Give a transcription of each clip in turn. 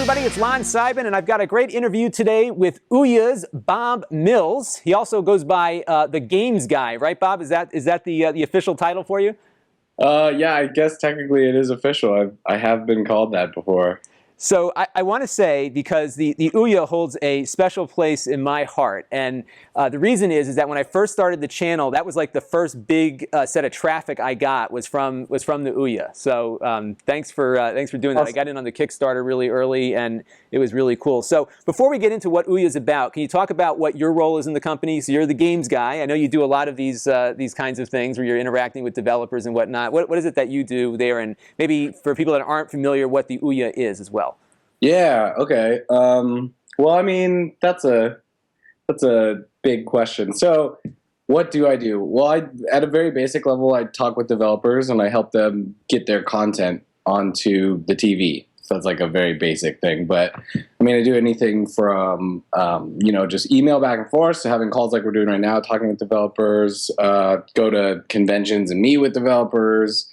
everybody, it's Lon.TV, and I've got a great interview today with Ouya's Bob Mills. He also goes by the Games Guy, right, Bob? Is that the official title for you? Yeah, I guess technically it is official. I have been called that before. So I want to say, because the Ouya holds a special place in my heart, and the reason is that when I first started the channel, that was like the first big set of traffic I got was from the Ouya. So thanks for doing that. I got in on the Kickstarter really early, and it was really cool. So before we get into what Ouya is about, can you talk about what your role is in the company? So you're the games guy. I know you do a lot of these kinds of things where you're interacting with developers and whatnot. What is it that you do there? And maybe for people that aren't familiar, what the Ouya is as well. Yeah, okay. Well, I mean, that's a big question. So what do I do? Well, at a very basic level, I talk with developers and I help them get their content onto the TV. So that's like a very basic thing. But I mean, I do anything from, just email back and forth, so having calls like we're doing right now, talking with developers, go to conventions and meet with developers,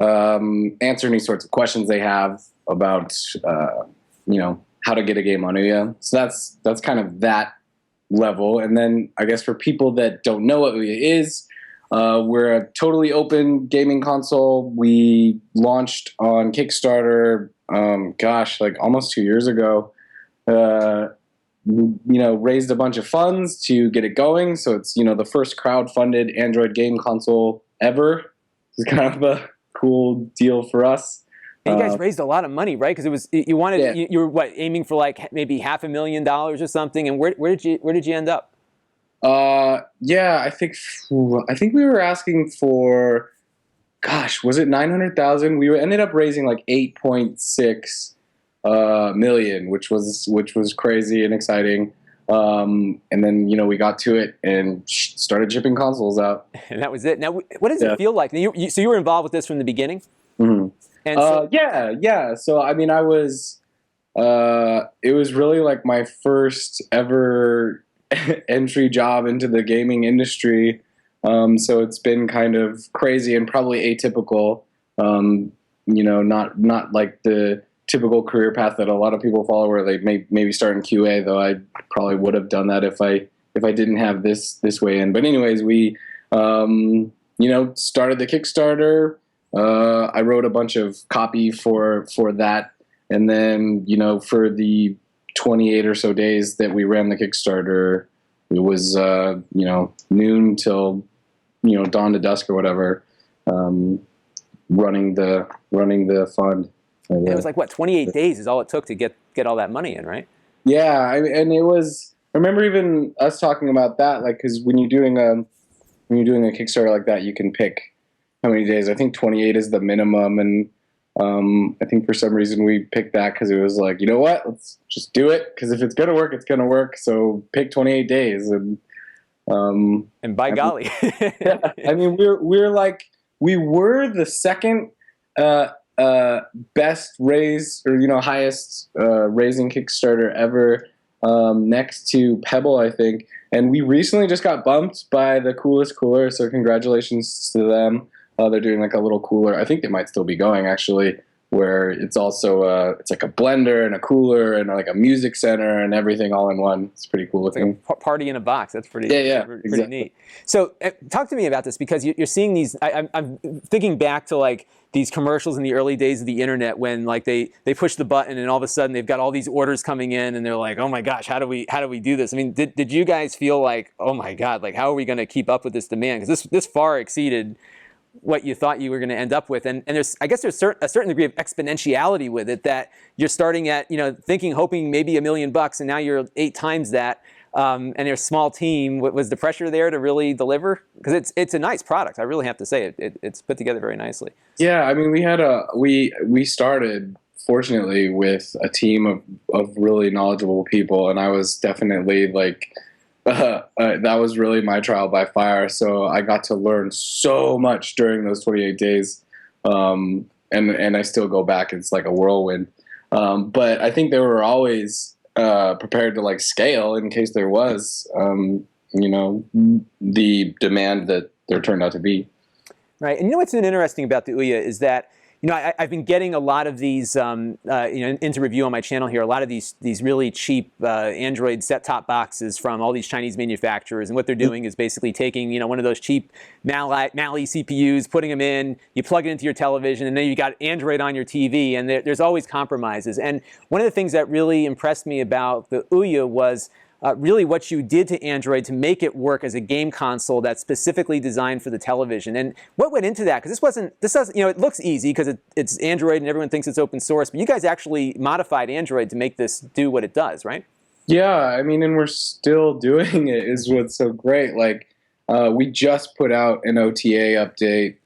answer any sorts of questions they have about how to get a game on Ouya. So that's kind of that level. And then I guess for people that don't know what Ouya is, we're a totally open gaming console. We launched on Kickstarter, like almost 2 years ago. Raised a bunch of funds to get it going. So it's the first crowd-funded Android game console ever. It's kind of a cool deal for us. And you guys raised a lot of money, right? Because you were what, aiming for like maybe $500,000 or something. And where did you end up? Yeah, I think we were asking for, was it 900,000? We ended up raising like 8.6 million, which was crazy and exciting. And then we got to it and started shipping consoles out. And that was it. Now, what does it feel like? So you were involved with this from the beginning? Mm-hmm. And so, yeah. So I mean, it was really like my first ever entry job into the gaming industry. So it's been kind of crazy and probably atypical. Not like the typical career path that a lot of people follow, where they maybe start in QA. Though I probably would have done that if I didn't have this way in. But anyways, we started the Kickstarter. I wrote a bunch of copy for that, and then for the 28 or so days that we ran the Kickstarter, it was noon till dawn to dusk or whatever, running the fund. And it was like what, 28 days is all it took to get all that money in, right? Yeah, and it was. I remember even us talking about that, like, because when you're doing a Kickstarter like that, you can pick how many days. I think 28 is the minimum, and I think for some reason we picked that because it was like, you know what, let's just do it, because if it's gonna work, it's gonna work. So pick 28 days, and by golly, yeah, I mean we were the second best raise, or highest raising Kickstarter ever, next to Pebble, I think, and we recently just got bumped by the Coolest Cooler. So congratulations to them. They're doing like a little cooler. I think they might still be going, actually, where it's also it's like a blender and a cooler and like a music center and everything all in one. It's pretty cool looking. Like a party in a box. That's pretty exactly. Neat. So talk to me about this, because you're seeing these. I'm thinking back to like these commercials in the early days of the internet, when like they push the button and all of a sudden they've got all these orders coming in, and they're like, oh my gosh, how do we do this? I mean, did you guys feel like, oh my God, like how are we going to keep up with this demand? Because this far exceeded what you thought you were going to end up with, and there's, I guess, there's a certain degree of exponentiality with it, that you're starting at hoping maybe $1 million, and now you're 8 times that, and you're a small team. Was the pressure there to really deliver? Because it's a nice product, I really have to say. It's put together very nicely. Yeah, I mean, we started fortunately with a team of really knowledgeable people, and I was definitely like. That was really my trial by fire. So I got to learn so much during those 28 days. And I still go back. It's like a whirlwind. But I think they were always prepared to like scale in case there was, the demand that there turned out to be. Right. And what's interesting about the Ouya is that I've been getting a lot of these, into review on my channel here, a lot of these really cheap Android set-top boxes from all these Chinese manufacturers. And what they're doing is basically taking, one of those cheap Mali CPUs, putting them in, you plug it into your television, and then you got Android on your TV, and there's always compromises. And one of the things that really impressed me about the Ouya was really what you did to Android to make it work as a game console that's specifically designed for the television. And what went into that? Because this doesn't, it looks easy because it's Android and everyone thinks it's open source, but you guys actually modified Android to make this do what it does, right? Yeah, I mean, and we're still doing it is what's so great. Like, we just put out an OTA update,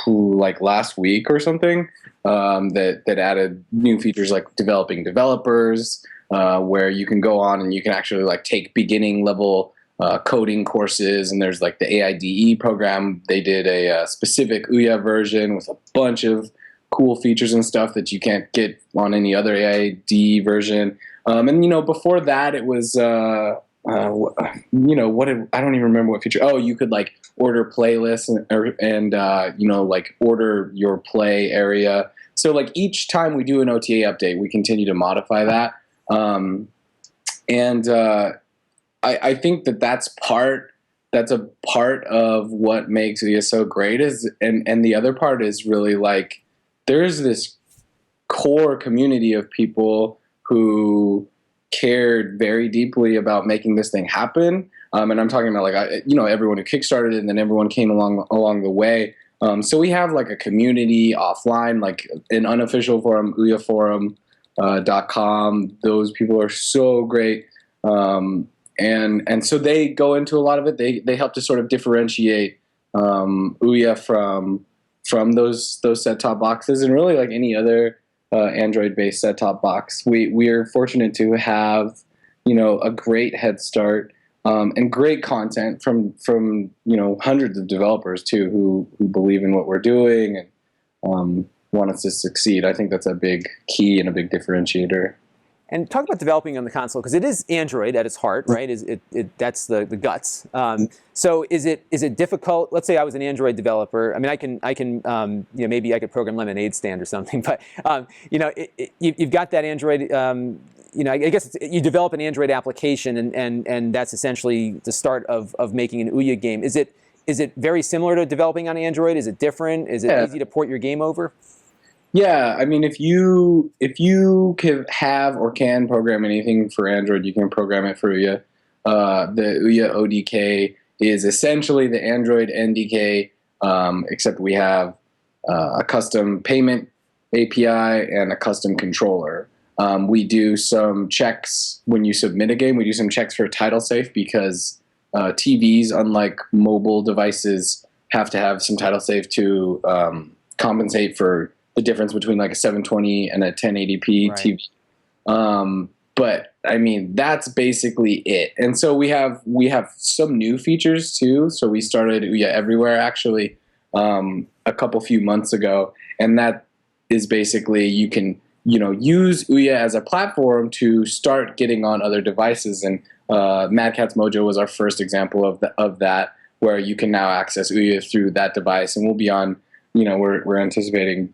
like last week or something, that added new features like developing developers, where you can go on and you can actually like take beginning level coding courses, and there's like the AIDE program. They did a specific Ouya version with a bunch of cool features and stuff that you can't get on any other AIDE version. And before that, it was I don't even remember what feature. Oh, you could like order playlists and like order your play area. So like each time we do an OTA update, we continue to modify that. I think that's a part of what makes Ouya so great and the other part is really like there's this core community of people who cared very deeply about making this thing happen. And I'm talking about like, everyone who kickstarted it and then everyone came along the way. So we have like a community offline, like an unofficial forum, ouyaforum.com. Those people are so great. And so they go into a lot of it. They help to sort of differentiate Ouya from those set-top boxes and really like any other Android-based set-top box. We are fortunate to have a great head start and great content from hundreds of developers too who believe in what we're doing and want us to succeed. I think that's a big key and a big differentiator. And talk about developing on the console, because it is Android at its heart, right? That's the guts. So is it difficult? Let's say I was an Android developer. I mean, I can maybe I could program Lemonade Stand or something. But you've got that Android. I guess you develop an Android application, and that's essentially the start of making an Ouya game. Is it very similar to developing on Android? Is it different? Is it easy to port your game over? Yeah, I mean, if you can have or can program anything for Android, you can program it for Ouya. The Ouya ODK is essentially the Android NDK, except we have a custom payment API and a custom controller. We do some checks when you submit a game. We do some checks for title safe because TVs, unlike mobile devices, have to have some title safe to compensate for the difference between like a 720 and a 1080p right. TV. But I mean, that's basically it. And so we have some new features too. So we started Ouya Everywhere actually a few months ago, and that is basically you can use Ouya as a platform to start getting on other devices. And Mad Catz Mojo was our first example of that, where you can now access Ouya through that device, and we'll be on. We're anticipating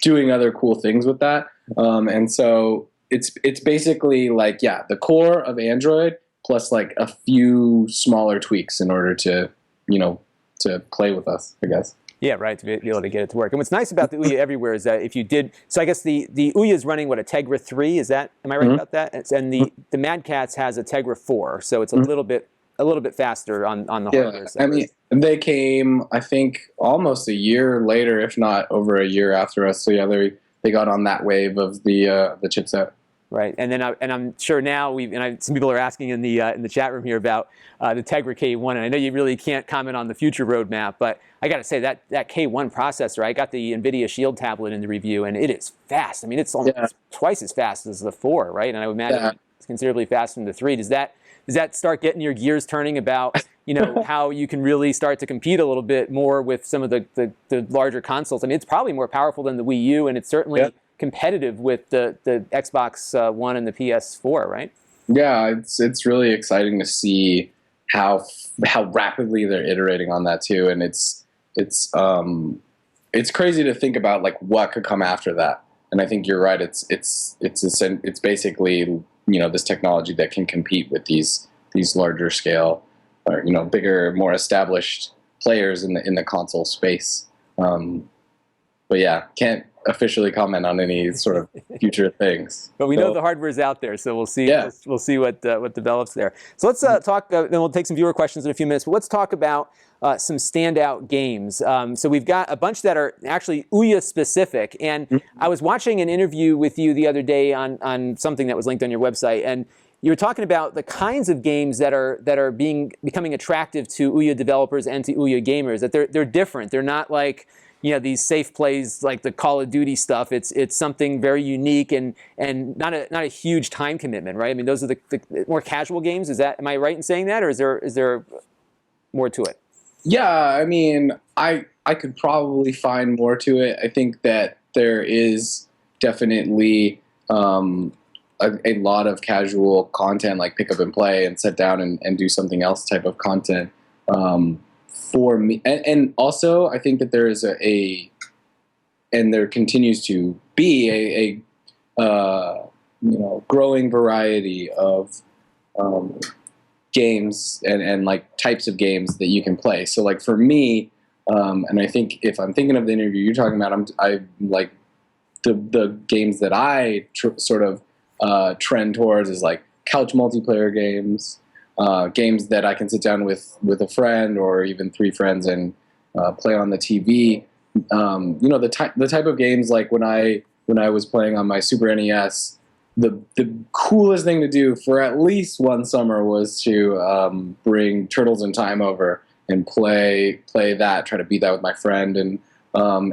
doing other cool things with that. And so it's basically like, the core of Android plus like a few smaller tweaks in order to play with us, I guess. Yeah, right, to be able to get it to work. And what's nice about the Ouya Everywhere is that if you did, so I guess the Ouya is running a Tegra 3, am I right about that? And the Mad Catz has a Tegra 4, so it's a little bit faster on the hardware side. I mean, they came, I think, almost a year later, if not over a year after us. So they got on that wave of the chipset. Right, and then I'm sure now some people are asking in the chat room here about the Tegra K1, and I know you really can't comment on the future roadmap, but I got to say that K1 processor, I got the NVIDIA Shield tablet in the review, and it is fast. I mean, it's almost twice as fast as the 4, right? And I would imagine it's considerably faster than the 3. Does that start getting your gears turning about how you can really start to compete a little bit more with some of the larger consoles? I mean, it's probably more powerful than the Wii U, and it's certainly competitive with the Xbox One and the PS4, right? Yeah, it's really exciting to see how rapidly they're iterating on that too, and it's it's crazy to think about like what could come after that. And I think you're right. It's basically, you know, this technology that can compete with these larger scale, or, you know, bigger, more established players in the console space. But yeah, can't officially comment on any sort of future things. But we know the hardware is out there, so we'll see. Yeah. We'll see what develops there. So let's talk. Then we'll take some viewer questions in a few minutes. But let's talk about some standout games. So we've got a bunch that are actually Ouya specific. And I was watching an interview with you the other day on something that was linked on your website, and you were talking about the kinds of games that are becoming attractive to Ouya developers and to Ouya gamers. That they're different. They're not like, you know, these safe plays like the Call of Duty stuff. It's something very unique and not a huge time commitment, right? I mean, those are the more casual games. Am I right in saying that, or is there more to it? Yeah, I mean, I could probably find more to it. I think that there is definitely a lot of casual content, like pick up and play and sit down and do something else type of content. For me, and also I think that there is and there continues to be a you know, growing variety of games and like types of games that you can play. So like for me, and I think if I'm thinking of the interview you're talking about, I like the games that I sort of trend towards is like couch multiplayer games. Games that I can sit down with a friend or even 3 friends and play on the TV. You know, the type of games like when I was playing on my Super NES, the coolest thing to do for at least one summer was to bring Turtles in Time over and play that, try to beat that with my friend. And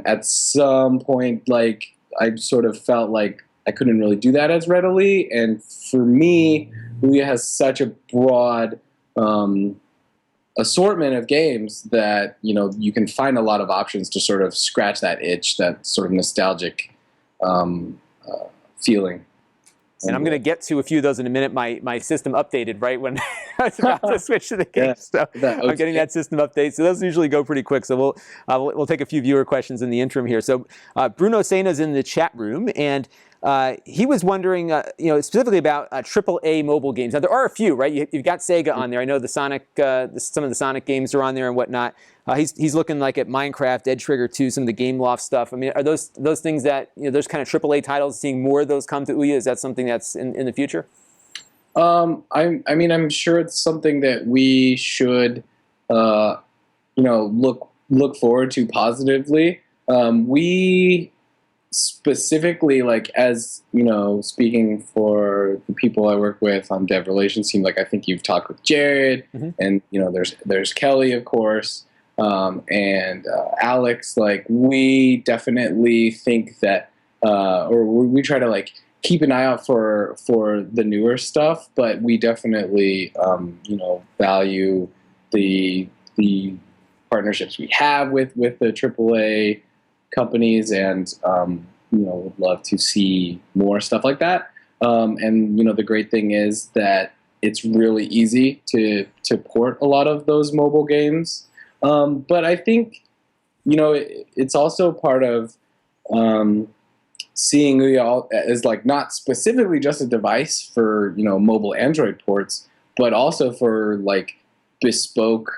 at some point, like, I sort of felt like I couldn't really do that as readily. And for me, Ouya has such a broad assortment of games that, you know, you can find a lot of options to sort of scratch that itch, that sort of nostalgic feeling. And I'm going to get to a few of those in a minute. My system updated right when I was about to switch to the game, so I'm getting that system update. So those usually go pretty quick. So we'll take a few viewer questions in the interim here. So Bruno Sena's in the chat room, and he was wondering, you know, specifically about AAA mobile games. Now there are a few, right? You've got Sega on there. I know the Sonic, some of the Sonic games are on there and whatnot. He's looking like at Minecraft, Edge Trigger 2, some of the Game Loft stuff. I mean, are those things that, you know, those kind of AAA titles, seeing more of those come to Ouya? Is that something that's in the future? I mean, I'm sure it's something that we should, you know, look forward to positively. We specifically, like, as you know, speaking for the people I work with on dev relations team, like I think you've talked with Jared, and you know, there's Kelly, of course, and Alex. Like, we definitely think that, or we try to like keep an eye out for the newer stuff, but we definitely you know, value the partnerships we have with the AAA companies, and you know, would love to see more stuff like that. And you know, the great thing is that it's really easy to port a lot of those mobile games. But I think, you know, it's also part of seeing Ouya as like not specifically just a device for, you know, mobile Android ports, but also for like bespoke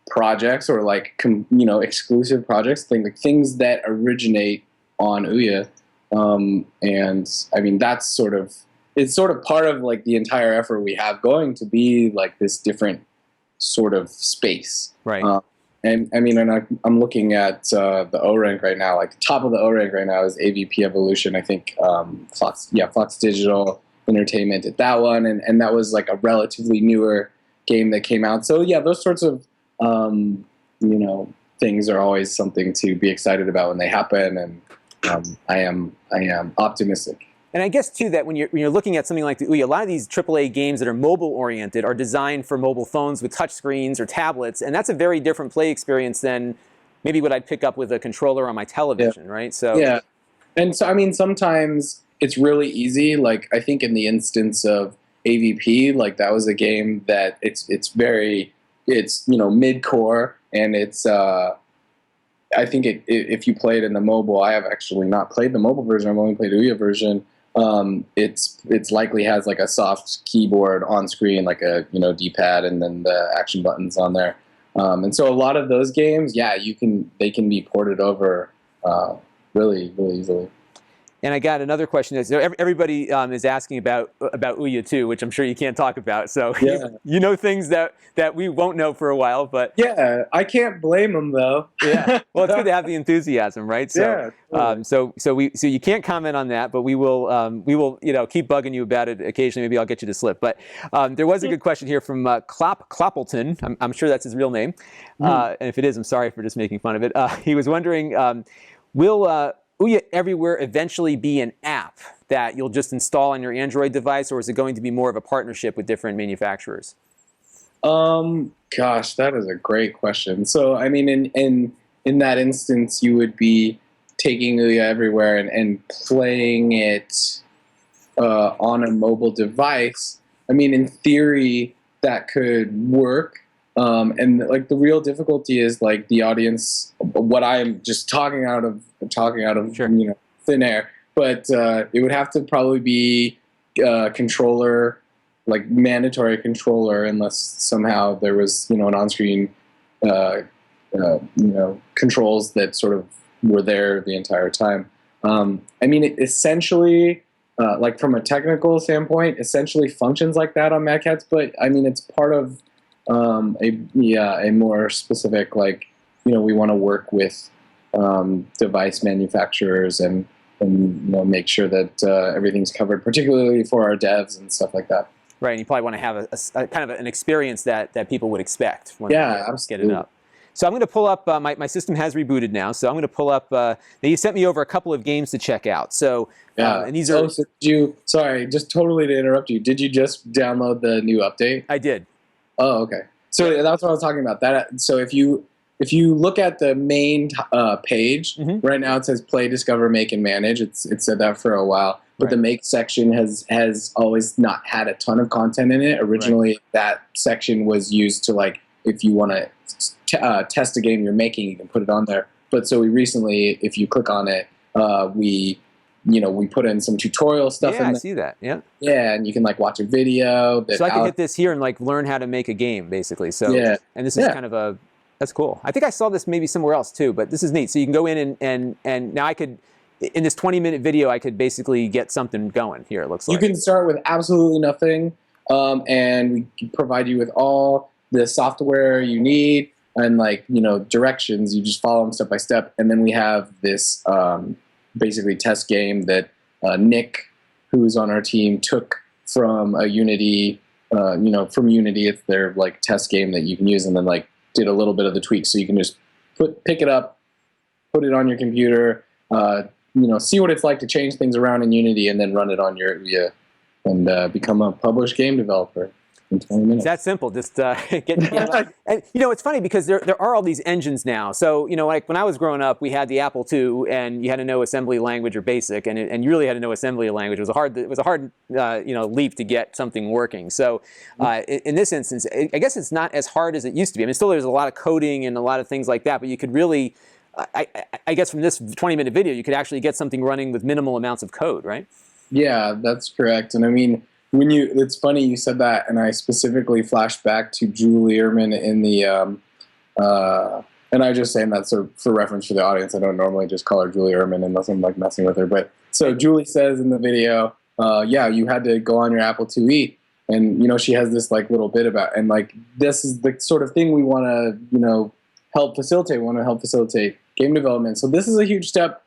projects or like you know, exclusive projects, things that originate on Ouya. And I mean, it's sort of part of like the entire effort we have going to be like this different sort of space, right? And I mean, and I'm looking at the O rank right now. Like, top of the O rank right now is AVP Evolution. I think Fox Digital Entertainment did that one, and that was like a relatively newer game that came out. So yeah, those sorts of you know, things are always something to be excited about when they happen, and I am optimistic. And I guess too that when you're looking at something like the Ouya, a lot of these AAA games that are mobile oriented are designed for mobile phones with touch screens or tablets, and that's a very different play experience than maybe what I'd pick up with a controller on my television, right? So yeah, and so I mean, sometimes it's really easy. Like, I think in the instance of AVP, like, that was a game that it's you know, mid-core, and it's I think if you play it in the mobile, I have actually not played the mobile version. I've only played the Ouya version. It's likely has like a soft keyboard on screen, like a D-pad, and then the action buttons on there. And so a lot of those games, they can be ported over really easily. And I got another question. So everybody is asking about Ouya too, which I'm sure you can't talk about. So you know things that we won't know for a while, but yeah, I can't blame them though. Yeah, well, it's good to have the enthusiasm, right? So, yeah, totally. so you can't comment on that, but we will keep bugging you about it occasionally. Maybe I'll get you to slip. But there was a good question here from Kloppleton. I'm sure that's his real name, and if it is, I'm sorry for just making fun of it. He was wondering, will Ouya Everywhere eventually be an app that you'll just install on your Android device, or is it going to be more of a partnership with different manufacturers? Gosh, that is a great question. So, I mean, in that instance, you would be taking Ouya Everywhere and playing it on a mobile device. I mean, in theory, that could work. And like the real difficulty is like the audience. What I'm just talking out of Sure. Thin air, but it would have to probably be controller, like mandatory controller, unless somehow there was an on-screen controls that sort of were there the entire time. I mean, it essentially, like from a technical standpoint, essentially functions like that on Mad Catz, but I mean, it's part of a more specific, like, we want to work with device manufacturers and make sure that everything's covered, particularly for our devs and stuff like that. Right, and you probably want to have a kind of an experience that people would expect when they get it up. So I'm going to pull up, my system has rebooted now, so I'm going to pull up, now you sent me over a couple of games to check out. So, and these are... sorry, just totally to interrupt you, did you just download the new update? I did. Oh, okay. So that's what I was talking about. So if you look at the main page, right now it says Play, Discover, Make, and Manage. It said that for a while. But the Make section has always not had a ton of content in it. Originally, that section was used to, like, if you want to test a game you're making, you can put it on there. But so we recently, if you click on it, we put in some tutorial stuff. Yeah, I see that. Yeah. Yeah, and you can like watch a video. So I can hit this here and like learn how to make a game, basically. So and this is kind of that's cool. I think I saw this maybe somewhere else too, but this is neat. So you can go in and now I could, in this 20-minute video, I could basically get something going here. It looks like you can start with absolutely nothing, and we can provide you with all the software you need and directions. You just follow them step by step, and then we have this basically test game that Nick, who's on our team, took from a Unity. From Unity, it's their like test game that you can use, and then like did a little bit of the tweaks, so you can just pick it up, put it on your computer, see what it's like to change things around in Unity, and then run it on your Ouya and become a published game developer in 20 minutes. It's that simple. Just get the game out. And it's funny because there are all these engines now. So like when I was growing up, we had the Apple II, and you had to know assembly language or BASIC, and you really had to know assembly language. It was a hard leap to get something working. So in this instance, I guess it's not as hard as it used to be. I mean, still there's a lot of coding and a lot of things like that, but you could really, I guess from this 20-minute video, you could actually get something running with minimal amounts of code, right? Yeah, that's correct. And I mean, it's funny you said that, and I specifically flashed back to Julie Ehrman in the, and I was just saying that for reference for the audience. I don't normally just call her Julie Ehrman unless I'm like messing with her. But so Julie says in the video, you had to go on your Apple IIe, and she has this like little bit about, and like this is the sort of thing we want to help facilitate. We want to help facilitate game development. So this is a huge step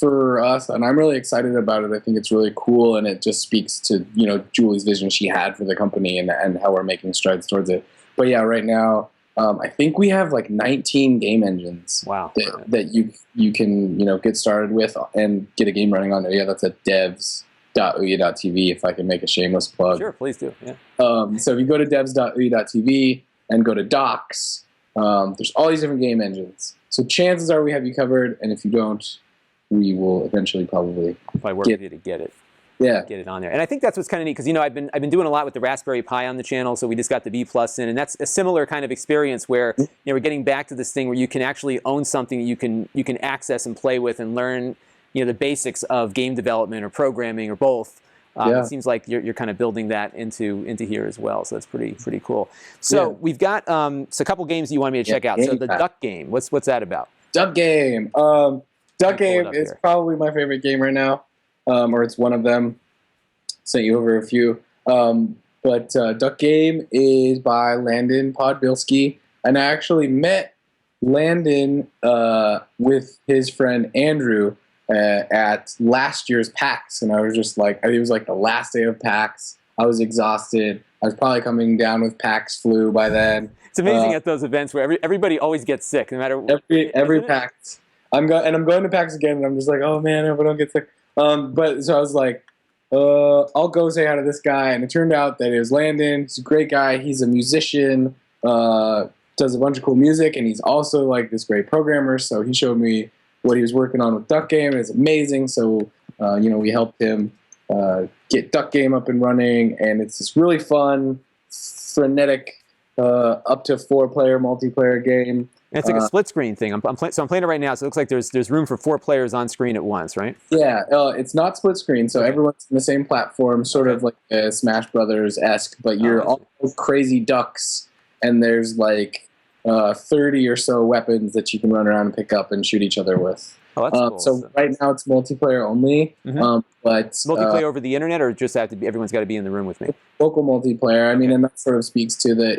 for us, and I'm really excited about it. I think it's really cool, and it just speaks to Julie's vision she had for the company and how we're making strides towards it. But yeah, right now I think we have like 19 game engines. Wow. that you can get started with and get a game running on there. Yeah, that's at devs.ouya.tv, if I can make a shameless plug. Sure, please do. Yeah. So if you go to devs.ouya.tv and go to docs, there's all these different game engines. So chances are we have you covered, and if you don't, we will eventually probably work with you to get it. Yeah. get it on there. And I think that's what's kind of neat because I've been doing a lot with the Raspberry Pi on the channel, so we just got the B Plus in, and that's a similar kind of experience where we're getting back to this thing where you can actually own something that you can access and play with and learn the basics of game development or programming or both. It seems like you're kind of building that into here as well, so that's pretty cool. So we've got a couple games you want me to check out. So the Duck Game, what's that about? Duck Game. Duck Game is probably my favorite game right now, or it's one of them. Sent you over a few. But Duck Game is by Landon Podbilski, and I actually met Landon with his friend Andrew at last year's PAX, and I was just like, it was like the last day of PAX. I was exhausted. I was probably coming down with PAX flu by then. It's amazing at those events where everybody always gets sick, no matter every PAX. I'm going to PAX again, and I'm just like, oh man, I hope I don't get sick. But so I was like, I'll go say hi to this guy, and it turned out that it was Landon. He's a great guy. He's a musician, does a bunch of cool music, and he's also like this great programmer. So he showed me what he was working on with Duck Game. It's amazing. So we helped him get Duck Game up and running, and it's this really fun, frenetic, up to 4-player multiplayer game. And it's like a split screen thing. I'm playing it right now, so it looks like there's room for 4 players on screen at once, right? Yeah, it's not split screen, so everyone's in the same platform, sort of like a Smash Brothers-esque, but you're all crazy ducks, and there's like 30 or so weapons that you can run around and pick up and shoot each other with. Oh, that's cool. So right now it's multiplayer only, but multiplayer over the internet, or just have to be everyone's got to be in the room with me? Local multiplayer. I mean, and that sort of speaks to the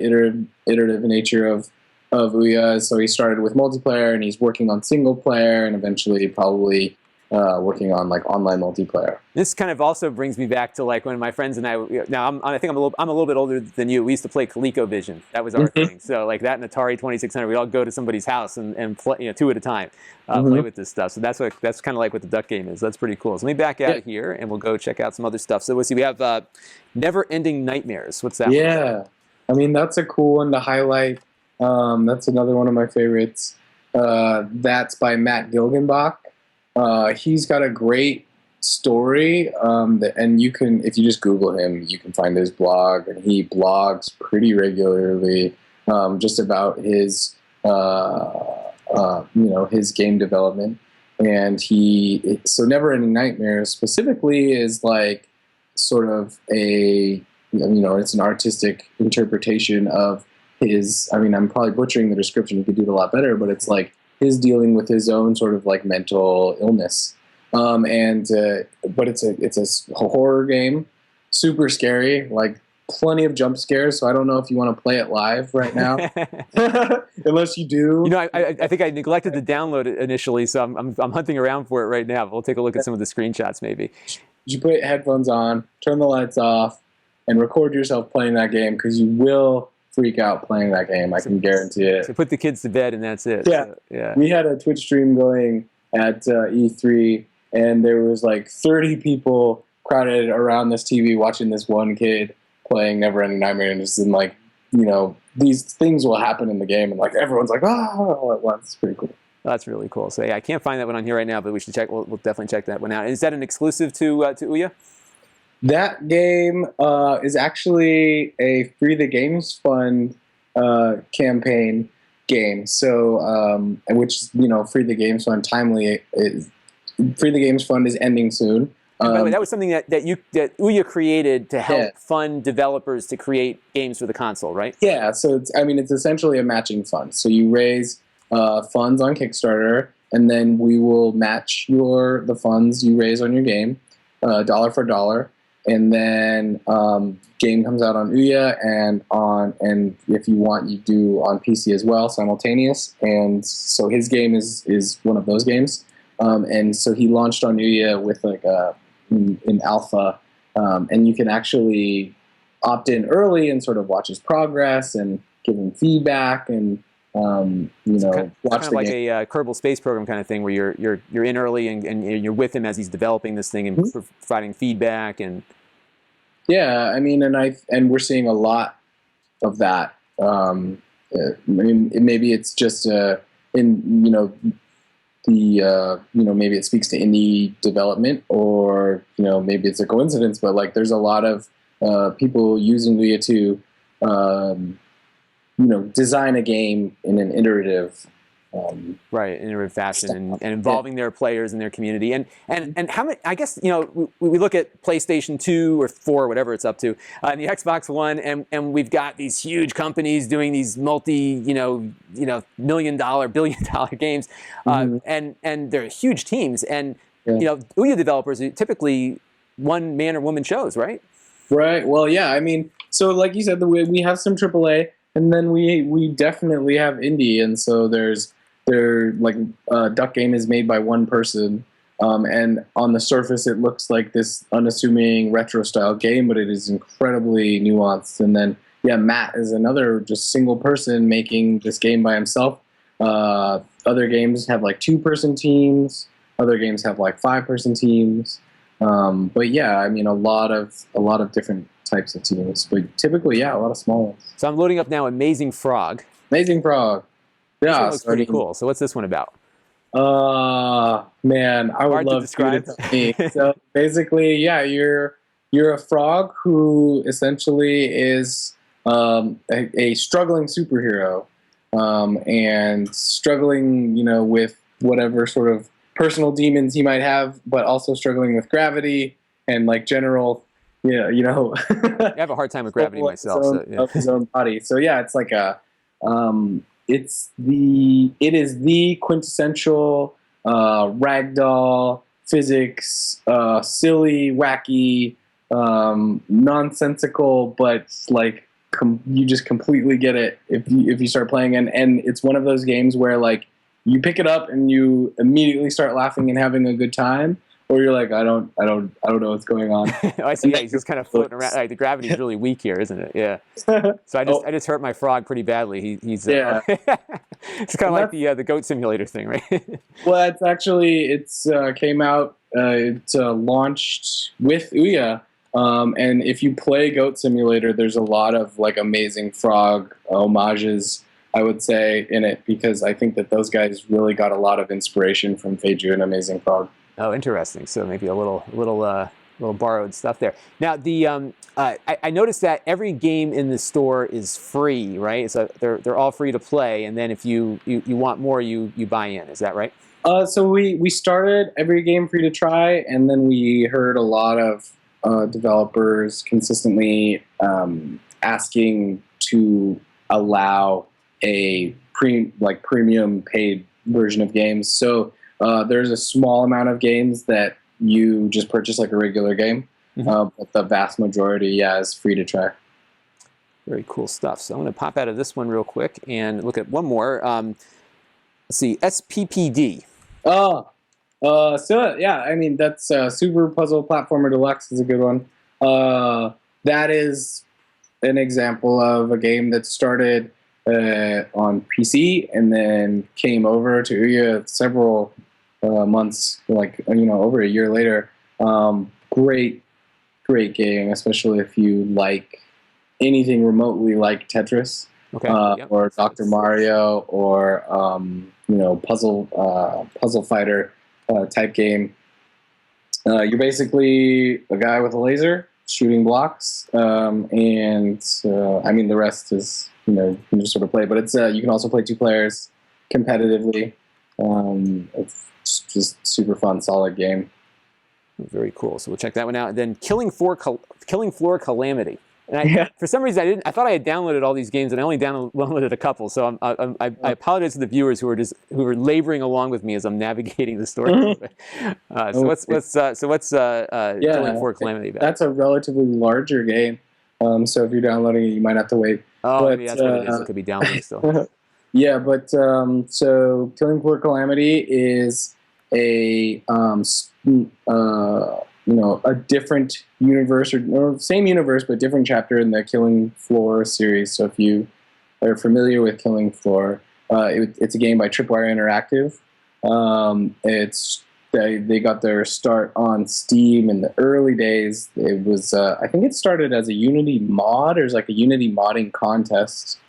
iterative nature of Ouya. So he started with multiplayer, and he's working on single player, and eventually probably working on like online multiplayer. This kind of also brings me back to like when my friends and I. Now I think I'm a little bit older than you. We used to play ColecoVision. That was our thing. So like that and Atari 2600, we'd all go to somebody's house and play 2 at a time, play with this stuff. So that's kind of like what the Duck Game is. That's pretty cool. So let me back out here, and we'll go check out some other stuff. So we'll see. We have Neverending Nightmares. What's that? Yeah, I mean that's a cool one to highlight. That's another one of my favorites. That's by Matt Gilgenbach. He's got a great story, and you can, if you just Google him, you can find his blog, and he blogs pretty regularly, just about his, his game development. And so Neverending Nightmares specifically is like sort of it's an artistic interpretation of his, I mean, I'm probably butchering the description, he could do it a lot better, but it's like his dealing with his own sort of like mental illness. But it's a horror game, super scary, like plenty of jump scares, so I don't know if you want to play it live right now. Unless you do. I think I neglected to download it initially, so I'm hunting around for it right now. We'll take a look at some of the screenshots maybe. You put headphones on, turn the lights off, and record yourself playing that game, because you will freak out playing that game. I can guarantee it. So put the kids to bed and that's it. Yeah. So, yeah. We had a Twitch stream going at E3, and there was like 30 people crowded around this TV watching this one kid playing Neverending Nightmares, and like, these things will happen in the game, and like everyone's like, all at once. It's pretty cool. That's really cool. So yeah, I can't find that one on here right now, but we should check. We'll definitely check that one out. Is that an exclusive to Ouya? That game is actually a Free the Games Fund campaign game. So, which Free the Games Fund Free the Games Fund is ending soon. By the way, that was something that Ouya created to help fund developers to create games for the console, right? Yeah. So it's essentially a matching fund. So you raise funds on Kickstarter, and then we will match the funds you raise on your game, dollar for dollar. And then game comes out on Ouya, and if you want, you do on PC as well, simultaneous. And so his game is one of those games. And so he launched on Ouya with like in alpha, and you can actually opt in early and sort of watch his progress and give him feedback and watch kind of the like game. a Kerbal Space Program kind of thing, where you're in early and you're with him as he's developing this thing and providing feedback and. Yeah, I mean, and we're seeing a lot of that. I mean, maybe it's just maybe it speaks to indie development, or maybe it's a coincidence, but like there's a lot of people using Ouya to design a game in an iterative right, in a fashion, and involving their players and their community, and how many? I guess we look at PlayStation 2 or 4, whatever it's up to, and the Xbox One, and we've got these huge companies doing these multi-million-dollar, billion-dollar games, and they're huge teams, and Ouya developers are typically one man or woman shows, right? Right. Well, yeah. I mean, so like you said, we have some AAA, and then we definitely have indie, and so Duck Game is made by one person, and on the surface it looks like this unassuming retro style game, but it is incredibly nuanced. And then Matt is another just single person making this game by himself. Other games have like 2-person teams. Other games have like 5-person teams. But yeah, I mean a lot of different types of teams, but typically a lot of small ones. So I'm loading up now Amazing Frog. Amazing Frog. Yeah, this one looks pretty cool. So what's this one about? Man, I would love to tell me. So basically, you're a frog who essentially is a struggling superhero, and struggling, with whatever sort of personal demons he might have, but also struggling with gravity and like general, I have a hard time with gravity myself. Of his own body. So it's like it is the quintessential ragdoll physics, silly, wacky, nonsensical, but like you just completely get it if you start playing. And it's one of those games where like you pick it up and you immediately start laughing and having a good time, or you're like, I don't know what's going on. I see. Yeah, he's just kind of floating around. Like, the gravity is really weak here, isn't it? Yeah. So I just hurt my frog pretty badly. He's it's kind of like the goat simulator thing, right? Well, it's came out. It's launched with Ouya, and if you play Goat Simulator, there's a lot of like Amazing Frog homages, I would say, in it, because I think that those guys really got a lot of inspiration from Feiju and Amazing Frog. Oh, interesting. So maybe a little borrowed stuff there. Now, I noticed that every game in the store is free, right? So they're all free to play, and then if you want more, you buy in. Is that right? So we started every game free to try, and then we heard a lot of developers consistently asking to allow a premium paid version of games. So there's a small amount of games that you just purchase like a regular game, but the vast majority, is free to try. Very cool stuff. So I'm going to pop out of this one real quick and look at one more. Let's see, SPPD. I mean, that's Super Puzzle Platformer Deluxe is a good one. That is an example of a game that started on PC and then came over to Ouya several months, over a year later. Great game, especially if you like anything remotely like Tetris, or Dr. Mario, or puzzle fighter type game. You're basically a guy with a laser shooting blocks, and I mean the rest is you can just sort of play, but it's you can also play 2 players competitively. It's just super fun, solid game. Very cool. So we'll check that one out. And then Killing Floor Calamity. And for some reason, I thought I had downloaded all these games, and I only downloaded a couple. So I apologize to the viewers who are laboring along with me as I'm navigating the story. So what's Killing Floor Calamity about? That's a relatively larger game. So if you're downloading it, you might have to wait. Oh, maybe that's what it is. It could be downloaded still. Yeah, but so Killing Floor Calamity is a a different universe, or same universe but different chapter in the Killing Floor series. So if you are familiar with Killing Floor, it's a game by Tripwire Interactive. They got their start on Steam in the early days. It was I think it started as a Unity mod. There's like a Unity modding contest,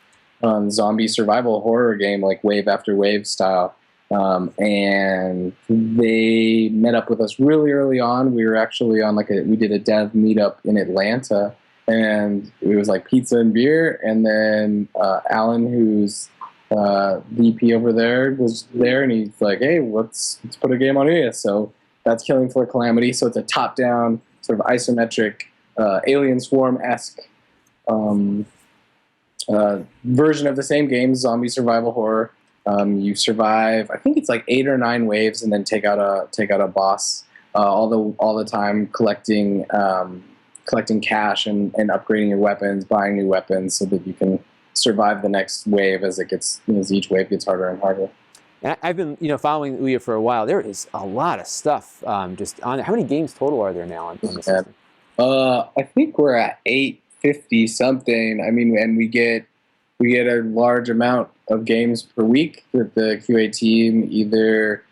zombie survival horror game, like wave after wave style. And they met up with us really early on. We were actually on we did a dev meetup in Atlanta, and it was like pizza and beer. And then Alan, who's VP over there, was there, and he's like, "Hey, let's put a game on Ouya." So that's Killing Floor Calamity. So it's a top-down sort of isometric Alien Swarm-esque version of the same game, zombie survival horror. You survive, I think it's like 8 or 9 waves, and then take out a boss all the time, collecting cash and upgrading your weapons, buying new weapons, so that you can survive the next wave as each wave gets harder and harder. And I've been following Ouya for a while. There is a lot of stuff just on it. How many games total are there now on the system? I think we're at 850 something. I mean, and we get a large amount of games per week that the QA team either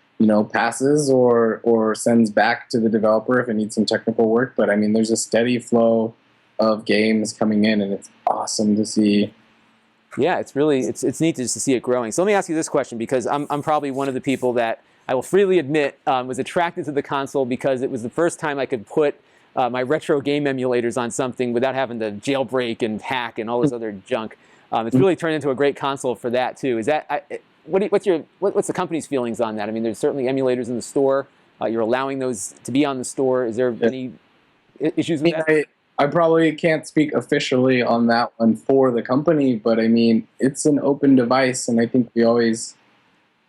passes or sends back to the developer if it needs some technical work. But I mean, there's a steady flow of games coming in, and it's awesome to see. Yeah, it's neat just to see it growing. So let me ask you this question, because I'm probably one of the people that I will freely admit was attracted to the console because it was the first time I could put my retro game emulators on something without having to jailbreak and hack and all this other junk. It's really turned into a great console for that too. Is that what's the company's feelings on that? I mean, there's certainly emulators in the store. You're allowing those to be on the store. Is there any issues with that? I probably can't speak officially on that one for the company, but I mean, it's an open device, and I think we always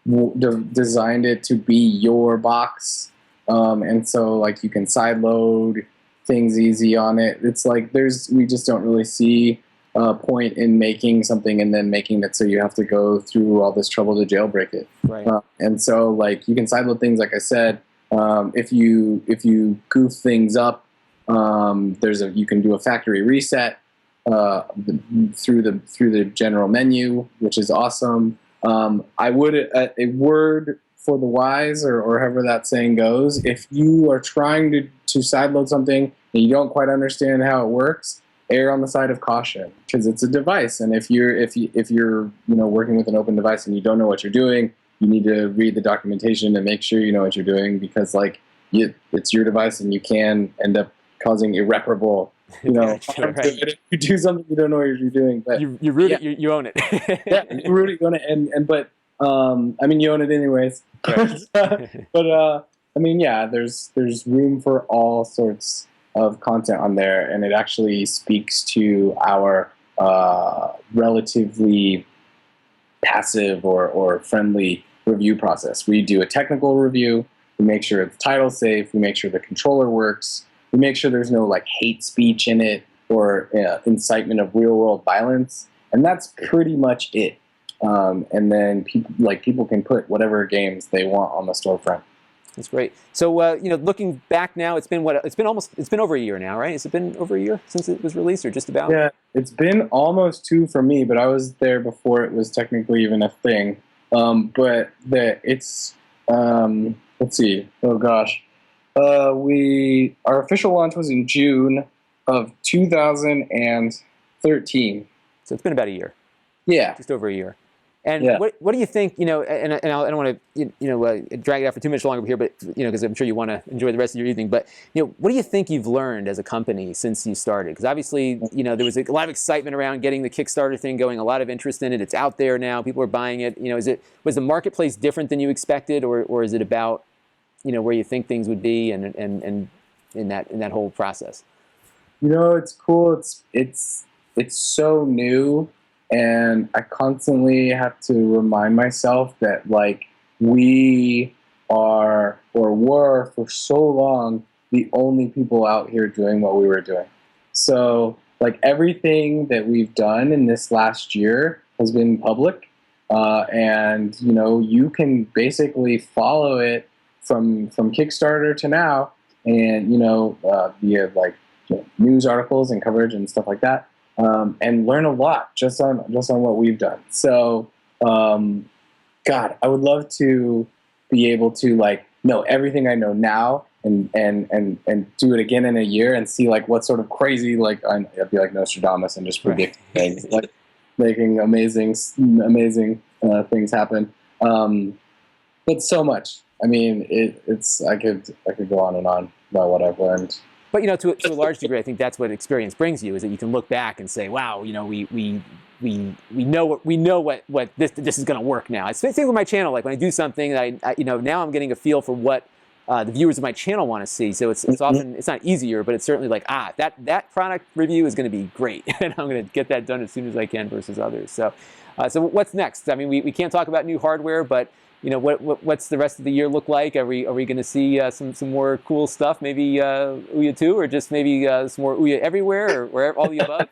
designed it to be your box, and so like you can sideload things easy on it. It's like we just don't really see a point in making something and then making it so you have to go through all this trouble to jailbreak it. Right. And so like you can sideload things, like I said. If you goof things up, you can do a factory reset through the general menu, which is awesome. I would a word for the wise, or however that saying goes. If you are trying to sideload something and you don't quite understand how it works, err on the side of caution, because it's a device, and if you're working with an open device and you don't know what you're doing, you need to read the documentation and make sure you know what you're doing, because it's your device and you can end up causing irreparable harm to it if you do something you don't know what you're doing. But you root it, you own it. Yeah, you root it, you own it, but I mean, you own it anyways. Right. But I mean, yeah, there's room for all sorts of content on there, and it actually speaks to our relatively passive or friendly review process. We do a technical review, we make sure it's title safe, we make sure the controller works, we make sure there's no like hate speech in it or incitement of real world violence, and that's pretty much it. And then people can put whatever games they want on the storefront. That's great. So looking back now, it's been over a year now, right? Has it been over a year since it was released, or just about? Yeah, it's been almost 2 for me, but I was there before it was technically even a thing. But it's let's see. Oh gosh, our official launch was in June of 2013. So it's been about a year. Yeah, just over a year. And what do you think? And I don't want to drag it out for too much longer here, but because I'm sure you want to enjoy the rest of your evening. But what do you think you've learned as a company since you started? Because obviously, there was a lot of excitement around getting the Kickstarter thing going, a lot of interest in it. It's out there now. People are buying it. Was the marketplace different than you expected, or is it about where you think things would be and in that whole process? It's cool. It's so new. And I constantly have to remind myself that, like, we are, or were for so long, the only people out here doing what we were doing. So, like, everything that we've done in this last year has been public. And, you can basically follow it from Kickstarter to now, and, via, like, news articles and coverage and stuff like that. And learn a lot just on what we've done. So, God, I would love to be able to know everything I know now and do it again in a year and see what sort of crazy I'd be like Nostradamus and just predict things, making amazing things happen. but so much. I mean, it's I could go on and on about what I've learned. But to a large degree, I think that's what experience brings you, is that you can look back and say, wow, we know what this is going to work now. It's the same with my channel. Like when I do something, now I'm getting a feel for what the viewers of my channel want to see. So it's often, it's not easier, but it's certainly like, that product review is going to be great, and I'm going to get that done as soon as I can versus others. So what's next? I mean, we can't talk about new hardware, but what's the rest of the year look like? Are we going to see some more cool stuff? Maybe Ouya 2, or just maybe some more Ouya everywhere, or all the above?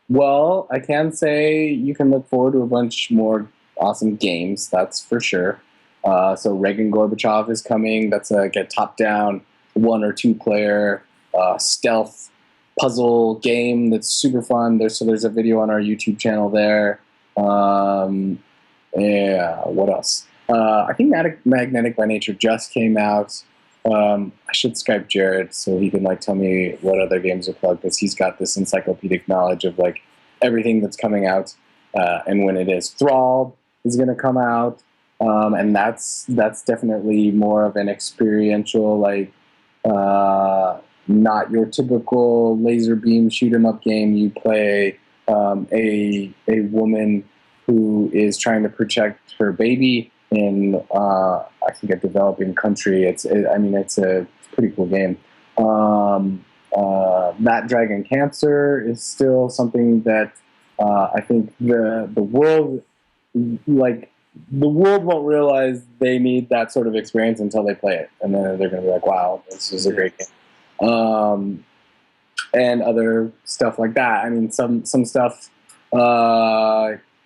Well, I can say you can look forward to a bunch more awesome games. That's for sure. So Reagan Gorbachev is coming. That's a top-down 1 or 2 player stealth puzzle game that's super fun. There's a video on our YouTube channel there. Yeah, what else? I think Magnetic by Nature just came out. I should Skype Jared so he can tell me what other games are plugged, because he's got this encyclopedic knowledge of everything that's coming out and when it is. Thrall is going to come out, and that's definitely more of an experiential, not your typical laser beam shoot 'em up game. You play a woman who is trying to protect her baby in I think a developing country. It's a pretty cool game. That Dragon Cancer is still something that I think the world won't realize they need that sort of experience until they play it, and then they're going to be like, wow, this is a great game. And other stuff like that. I mean, some stuff.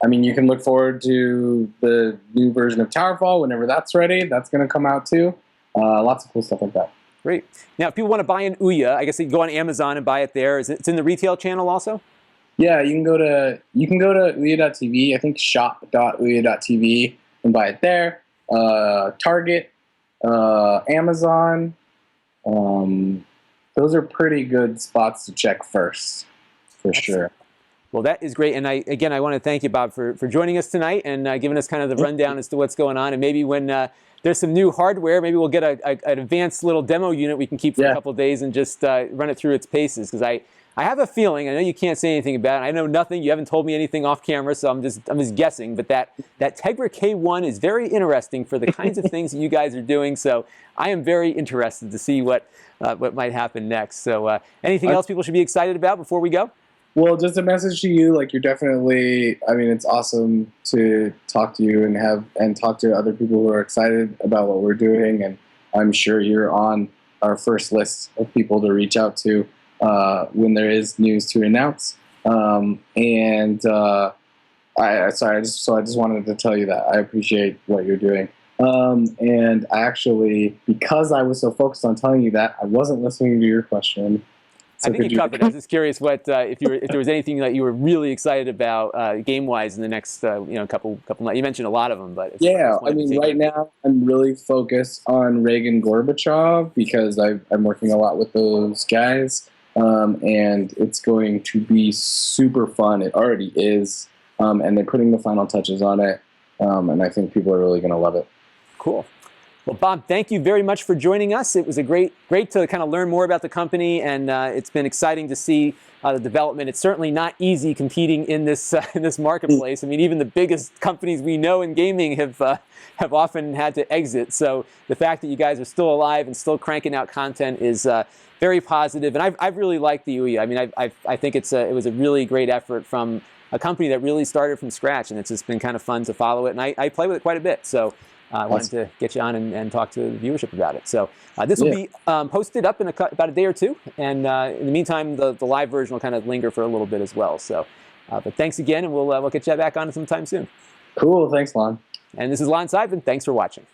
You can look forward to the new version of Towerfall whenever that's ready. That's going to come out too. Lots of cool stuff like that. Great. Now, if people want to buy an Ouya, I guess they can go on Amazon and buy it there. It's in the retail channel also? Yeah, you can go to Ouya.tv. I think shop.ouya.tv and buy it there. Target, Amazon. Those are pretty good spots to check first, for sure. Well, that is great. And I want to thank you, Bob, for joining us tonight and giving us kind of the rundown as to what's going on. And maybe when there's some new hardware, maybe we'll get an advanced little demo unit we can keep for a couple of days and just run it through its paces. Because I have a feeling, I know you can't say anything about it. I know nothing. You haven't told me anything off camera, so I'm just guessing. But that Tegra K1 is very interesting for the kinds of things that you guys are doing. So I am very interested to see what might happen next. So anything else people should be excited about before we go? Well, just a message to you, you're definitely, it's awesome to talk to you and talk to other people who are excited about what we're doing, and I'm sure you're on our first list of people to reach out to when there is news to announce. I just wanted to tell you that. I appreciate what you're doing. And I actually, because I was so focused on telling you that, I wasn't listening to your question. So I think you covered it. I was just curious if there was anything that you were really excited about game-wise in the next couple months. You mentioned a lot of them, but right now I'm really focused on Reagan Gorbachev because I'm working a lot with those guys, and it's going to be super fun. It already is, and they're putting the final touches on it, and I think people are really going to love it. Cool. Well, Bob, thank you very much for joining us. It was great to kind of learn more about the company, and it's been exciting to see the development. It's certainly not easy competing in this marketplace. I mean, even the biggest companies we know in gaming have often had to exit. So the fact that you guys are still alive and still cranking out content is very positive. And I've really liked the Ouya. I mean, I think it was a really great effort from a company that really started from scratch, and it's just been kind of fun to follow it. And I play with it quite a bit. So I wanted to get you on and talk to the viewership about it. So this will be posted up in about a day or two. And in the meantime, the live version will kind of linger for a little bit as well. So, but thanks again, and we'll get you back on sometime soon. Cool. Thanks, Lon. And this is Lon.TV, and thanks for watching.